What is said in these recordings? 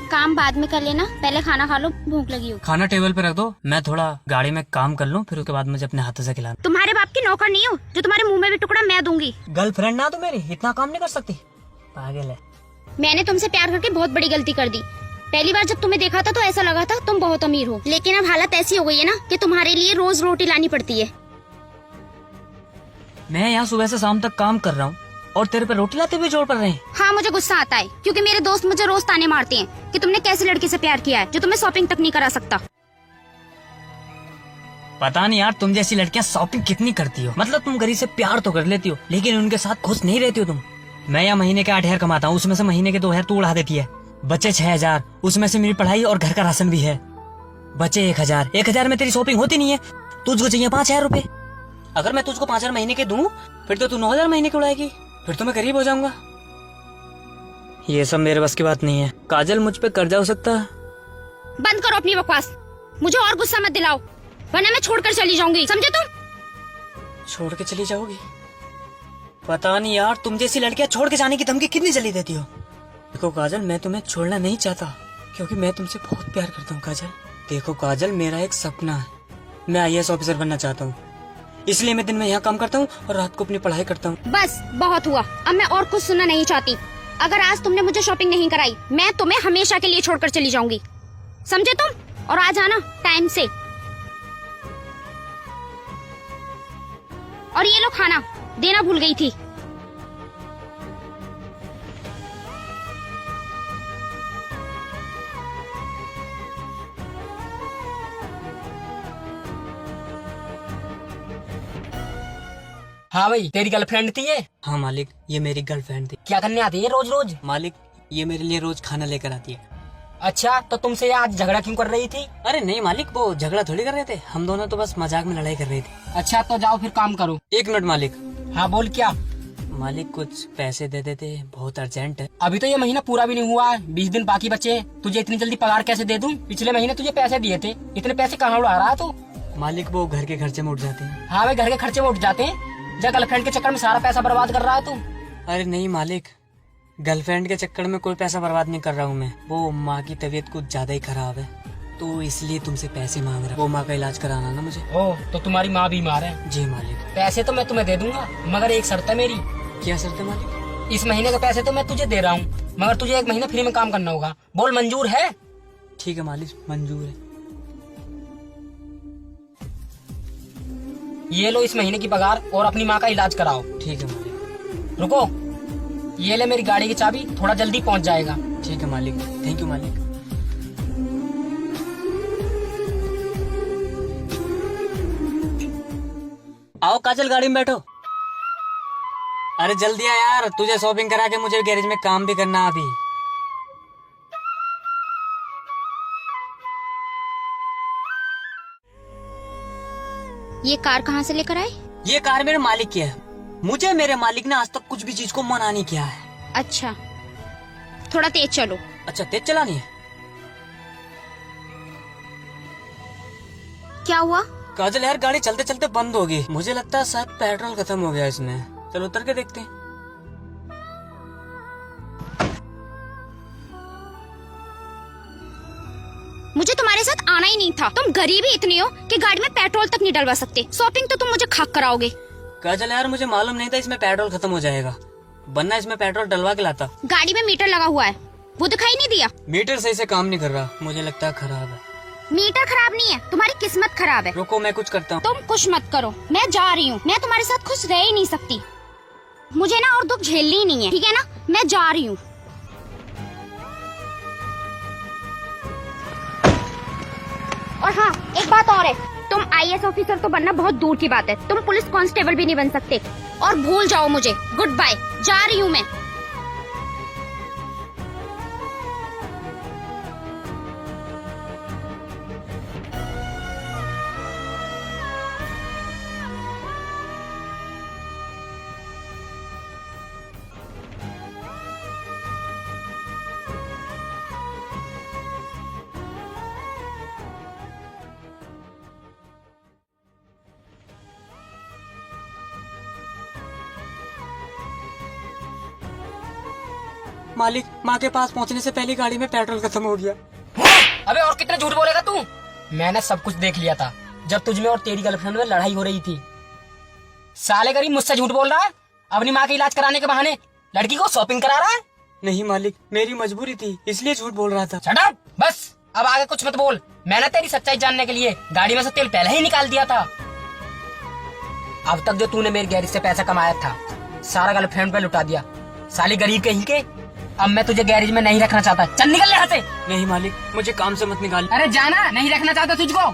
काम बाद में कर लेना, पहले खाना खा लो, भूख लगी हो। खाना टेबल पे रख दो, मैं थोड़ा गाड़ी में काम कर लूं, फिर उसके बाद मुझे अपने हाथों से खिलाना। तुम्हारे बाप की नौकर नहीं हो जो तुम्हारे मुंह में भी टुकड़ा मैं दूंगी। गर्लफ्रेंड ना तो मेरी इतना काम नहीं कर सकती, पागल है। मैंने तुमसे प्यार करके बहुत बड़ी गलती कर दी। पहली बार जब तुम्हें देखा था तो ऐसा लगा था तुम बहुत अमीर हो, लेकिन अब हालत ऐसी हो गई है ना कि तुम्हारे लिए रोज रोटी लानी पड़ती है। मैं यहाँ सुबह से शाम तक काम कर रहा हूँ और तेरे पे रोटी लाते हुए जोर पड़ रहे हैं। हाँ, मुझे गुस्सा आता है क्योंकि मेरे दोस्त मुझे रोज ताने मारते हैं कि तुमने कैसे लड़के से प्यार किया है जो तुम्हें शॉपिंग तक नहीं करा सकता। पता नहीं यार, तुम जैसी लड़कियाँ शॉपिंग कितनी करती हो। मतलब तुम गरीब से प्यार तो कर लेती हो, लेकिन उनके साथ खुश नहीं रहती हो तुम। मैं यहाँ महीने के 8,000 कमाता हूँ, उसमें से महीने के 2,000 तू उड़ा देती है। बचे 6,000, उसमें से मेरी पढ़ाई और घर का राशन भी है। बचे 1,000 में तेरी शॉपिंग होती नहीं है। तुझको चाहिए 5,000 रूपए। अगर मैं तुझको 5,000 महीने के दूं, फिर तो तू 9,000 महीने के उड़ाएगी, फिर तो मैं गरीब हो जाऊंगा। ये सब मेरे बस की बात नहीं है। काजल, मुझ पे कर्जा हो सकता है? बंद करो अपनी बकवास, मुझे और गुस्सा मत दिलाओ वरना मैं छोड़कर चली जाऊंगी, समझे तुम? छोड़ के चली जाओगी? पता नहीं यार, तुम जैसी लड़कियां छोड़ के जाने की धमकी कितनी जल्दी देती हो। देखो काजल, मैं तुम्हें छोड़ना नहीं चाहता क्योंकि मैं तुमसे बहुत प्यार करता हूँ काजल। देखो काजल, मेरा एक सपना है, मैं IAS ऑफिसर बनना चाहता हूँ, इसलिए मैं दिन में यहाँ काम करता हूँ और रात को अपनी पढ़ाई करता हूँ। बस बहुत हुआ, अब मैं और कुछ सुनना नहीं चाहती। अगर आज तुमने मुझे शॉपिंग नहीं कराई, मैं तुम्हें हमेशा के लिए छोड़कर चली जाऊंगी, समझे तुम? और आ जाना टाइम से। और ये लो खाना, देना भूल गई थी। हाँ भाई, तेरी गर्लफ्रेंड थी ये? हाँ मालिक, ये मेरी गर्लफ्रेंड थी। क्या करने आती है रोज रोज? मालिक, ये मेरे लिए रोज खाना लेकर आती है। अच्छा, तो तुमसे ये आज झगड़ा क्यों कर रही थी? अरे नहीं मालिक, वो झगड़ा थोड़ी कर रहे थे, हम दोनों तो बस मजाक में लड़ाई कर रहे थे। अच्छा, तो जाओ फिर काम करो। 1 मिनट मालिक। हाँ बोल, क्या? मालिक, कुछ पैसे दे देते, बहुत अर्जेंट है। अभी तो ये महीना पूरा भी नहीं हुआ है, 20 दिन बाकी बचे हैं। तुझे इतनी जल्दी पगार कैसे दे दूं? पिछले महीने तुझे पैसे दिए थे, इतने पैसे कहाँ उड़ा रहा तू? मालिक, वो घर के खर्चे में उठ जाते हैं। हाँ भाई, घर के खर्चे में उठ जाते हैं। जब गर्लफ्रेंड के चक्कर में सारा पैसा बर्बाद कर रहा है तू। अरे नहीं मालिक, गर्लफ्रेंड के चक्कर में कोई पैसा बर्बाद नहीं कर रहा हूँ मैं। वो माँ की तबीयत कुछ ज्यादा ही खराब है, तो इसलिए तुमसे पैसे मांग रहा हूँ। वो माँ का इलाज कराना ना मुझे। ओह, तो तुम्हारी माँ बीमार है? जी मालिक। पैसे तो मैं तुम्हें दे दूंगा, मगर एक शर्त है मेरी। क्या शर्त है मालिक? इस महीने के पैसे तो मैं तुझे दे रहा हूँ, मगर तुझे 1 महीना फ्री में काम करना होगा। बोल, मंजूर है? ठीक है मालिक, मंजूर है। ये लो इस महीने की पगार और अपनी माँ का इलाज कराओ। ठीक है मालिक। रुको, ये ले मेरी गाड़ी की चाबी, थोड़ा जल्दी पहुँच जाएगा। ठीक है मालिक, थैंक यू मालिक। आओ काजल, गाड़ी में बैठो। अरे जल्दी आ यार, तुझे शॉपिंग करा के मुझे गैरेज में काम भी करना अभी। ये कार कहाँ से लेकर आए? ये कार मेरे मालिक की है। मुझे मेरे मालिक ने आज तक कुछ भी चीज को मना नहीं किया है। अच्छा, थोड़ा तेज चलो। अच्छा, तेज चलानी है? क्या हुआ? काजल यार, गाड़ी चलते चलते बंद होगी, मुझे लगता है शायद पेट्रोल खत्म हो गया इसमें। चलो उतर के देखते हैं। मुझे तुम्हारे साथ आना ही नहीं था, तुम गरीब ही इतने हो कि गाड़ी में पेट्रोल तक नहीं डलवा सकते। शॉपिंग तो तुम मुझे खाक कराओगे। काजल यार, मुझे मालूम नहीं था इसमें पेट्रोल खत्म हो जाएगा, वरना इसमें पेट्रोल डलवा के लाता। गाड़ी में मीटर लगा हुआ है, वो दिखाई नहीं दिया? मीटर सही से काम नहीं कर रहा, मुझे लगता है खराब है। मीटर खराब नहीं है, तुम्हारी किस्मत खराब है। रुको, मैं कुछ करता हूँ। तुम कुछ मत करो, मैं जा रही हूँ। मैं तुम्हारे साथ खुश रह ही नहीं सकती, मुझे ना और दुख झेलनी ही नहीं है, ठीक है ना? मैं जा रही हूँ। और हाँ, एक बात और है, तुम IAS ऑफिसर तो बनना बहुत दूर की बात है, तुम पुलिस कांस्टेबल भी नहीं बन सकते। और भूल जाओ मुझे, गुड बाय, जा रही हूँ मैं। मालिक, माँ के पास पहुँचने से पहले गाड़ी में पेट्रोल खत्म हो गया। अबे और कितना झूठ बोलेगा तू? मैंने सब कुछ देख लिया था जब तुझ में और तेरी गर्लफ्रेंड में लड़ाई हो रही थी। साले गरीब मुझसे झूठ बोल रहा है अपनी माँ का इलाज कराने के बहाने, लड़की को शॉपिंग करा रहा है। नहीं मालिक, मेरी मजबूरी थी इसलिए झूठ बोल रहा था। शट अप, बस अब आगे कुछ मत बोल। मैंने तेरी सच्चाई जानने के लिए गाड़ी में से तेल पहले ही निकाल दिया था। अब तक जो तूने मेरी गैरेज से पैसा कमाया था सारा गर्लफ्रेंड पे लुटा दिया, साली गरीब कहीं के। अब मैं तुझे गैरेज में नहीं रखना चाहता, चल निकल यहाँ से। नहीं मालिक, मुझे काम से मत निकाल। अरे जाना, नहीं रखना चाहता तुझको।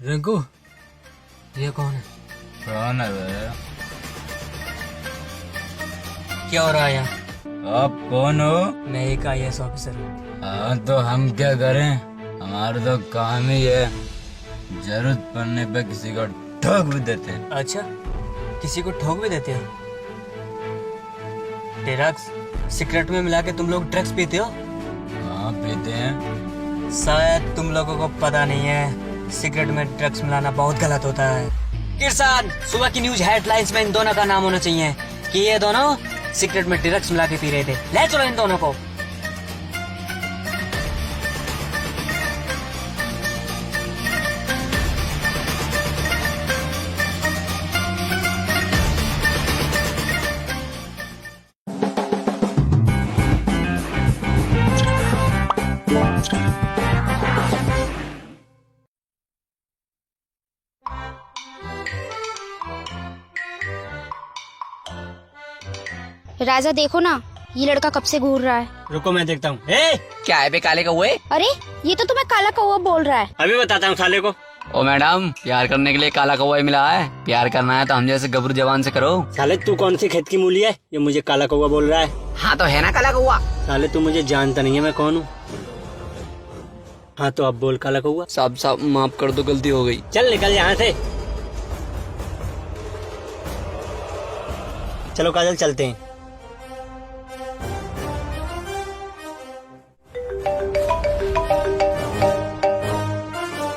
रिंकू, ये कौन है? कौन है बे? क्या हो रहा है यहाँ? आप कौन हो? मैं एक IAS ऑफिसर हूँ। हाँ तो हम क्या करें, हमारा तो काम ही है, जरूरत पड़ने पे किसी को ठोक भी देते हैं। अच्छा, किसी को ठोक भी देते हो? ड्रग्स सिगरेट में मिला के तुम लोग ड्रग्स पीते हो? हाँ पीते हैं। शायद तुम लोगों को पता नहीं है, सिगरेट में ड्रग्स मिलाना बहुत गलत होता है। किरसान, सुबह की न्यूज हेडलाइंस में इन दोनों का नाम होना चाहिए कि ये दोनों सिगरेट में ड्रग्स मिला के पी रहे थे। ले चलो इन दोनों को। राजा देखो ना, ये लड़का कब से घूर रहा है। रुको मैं देखता हूँ। क्या है बे काले कौवे? अरे ये तो तुम्हें काला कौवा बोल रहा है। अभी बताता हूँ साले को। ओ मैडम, प्यार करने के लिए काला कौवा ही मिला है। प्यार करना है तो हम जैसे गबरू जवान से करो। साले तू कौन सी खेत की मूली है ये मुझे काला कौवा बोल रहा है? हाँ तो है ना काला कौवा। साले तू मुझे जानता नहीं है मैं कौन हूँ। हाँ तो अब बोल काला कौवा। साहब साहब माफ कर दो, गलती हो गई। चल निकल यहाँ से। चलो काजल चलते हैं।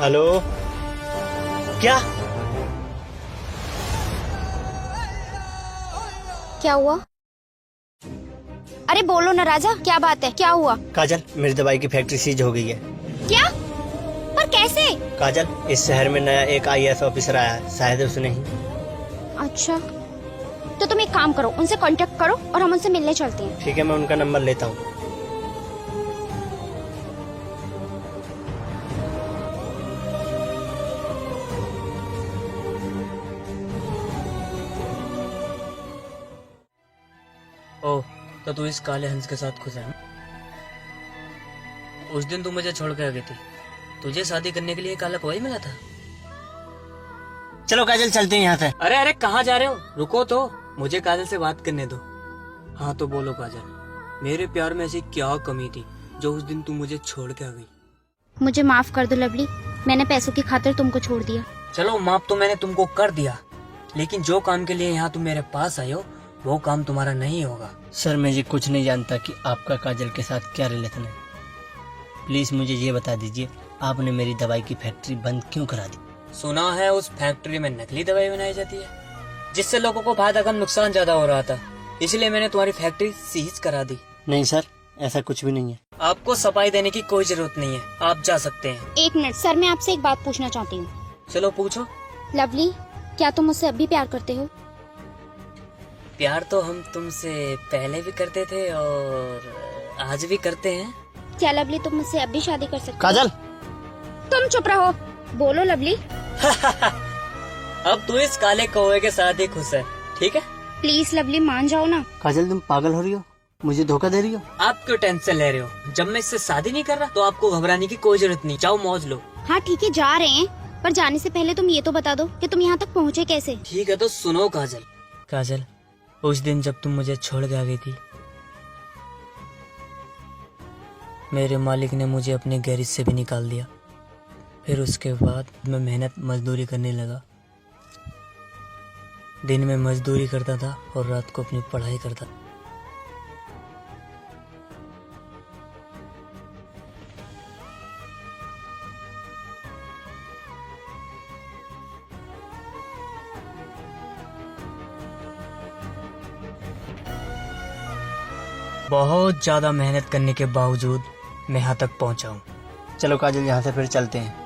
हेलो, क्या क्या हुआ? अरे बोलो ना राजा, क्या बात है, क्या हुआ? काजल, मेरी दवाई की फैक्ट्री सीज हो गई है। क्या? पर कैसे? काजल, इस शहर में नया एक IAS ऑफिसर आया है, शायद उसने ही। अच्छा, तो तुम एक काम करो, उनसे कांटेक्ट करो और हम उनसे मिलने चलते हैं। ठीक है, मैं उनका नंबर लेता हूँ। ओह, तो तू इस काले हंस के साथ खुश है ना? उस दिन तू मुझे छोड़ के आ गई थी, तुझे शादी करने के लिए काला कौवा ही मिला था। चलो काजल चलते हैं यहाँ से। अरे अरे कहाँ जा रहे हो? रुको तो, मुझे काजल से बात करने दो। हाँ तो बोलो काजल, मेरे प्यार में ऐसी क्या कमी थी जो उस दिन तू मुझे छोड़ के आ गई? मुझे माफ कर दो लवली, मैंने पैसों की खातिर तुमको छोड़ दिया। चलो माफ तो मैंने तुमको कर दिया, लेकिन जो काम के लिए यहाँ तुम मेरे पास आए हो वो काम तुम्हारा नहीं होगा। सर मैं ये कुछ नहीं जानता कि आपका काजल के साथ क्या रिलेशन है। प्लीज मुझे ये बता दीजिए, आपने मेरी दवाई की फैक्ट्री बंद क्यों करा दी? सुना है उस फैक्ट्री में नकली दवाई बनाई जाती है, जिससे लोगों को फायदा कम नुकसान ज्यादा हो रहा था, इसलिए मैंने तुम्हारी फैक्ट्री सीज करा दी। नहीं सर, ऐसा कुछ भी नहीं है। आपको सफाई देने की कोई जरूरत नहीं है, आप जा सकते हैं। 1 मिनट सर, मैं आपसे एक बात पूछना चाहती हूँ। चलो पूछो। लवली, क्या तुम मुझसे अब भी प्यार करते हो? प्यार तो हम तुमसे पहले भी करते थे और आज भी करते हैं। क्या लवली तुम मुझसे अब भी शादी कर सकते हो? काजल, तुम चुप रहो, बोलो लवली। अब तू इस काले कौवे के साथ ही खुश है, ठीक है? प्लीज लवली मान जाओ ना। काजल तुम पागल हो रही हो, मुझे धोखा दे रही हो। आप क्यों टेंशन ले रहे हो? जब मैं इससे शादी नहीं कर रहा तो आपको घबराने की कोई जरूरत नहीं। जाओ मौज लो। हाँ ठीक है, जा रहे हैं, पर जाने से पहले तुम ये तो बता दो कि तुम यहाँ तक पहुँचे कैसे? ठीक है तो सुनो काजल। काजल, उस दिन जब तुम मुझे छोड़ के आ गई थी, मेरे मालिक ने मुझे अपने गैरेज से भी निकाल दिया। फिर उसके बाद मैं मेहनत मजदूरी करने लगा। दिन में मजदूरी करता था और रात को अपनी पढ़ाई करता। बहुत ज्यादा मेहनत करने के बावजूद मैं यहाँ तक पहुँचा हूँ। चलो काजल, यहाँ से फिर चलते हैं।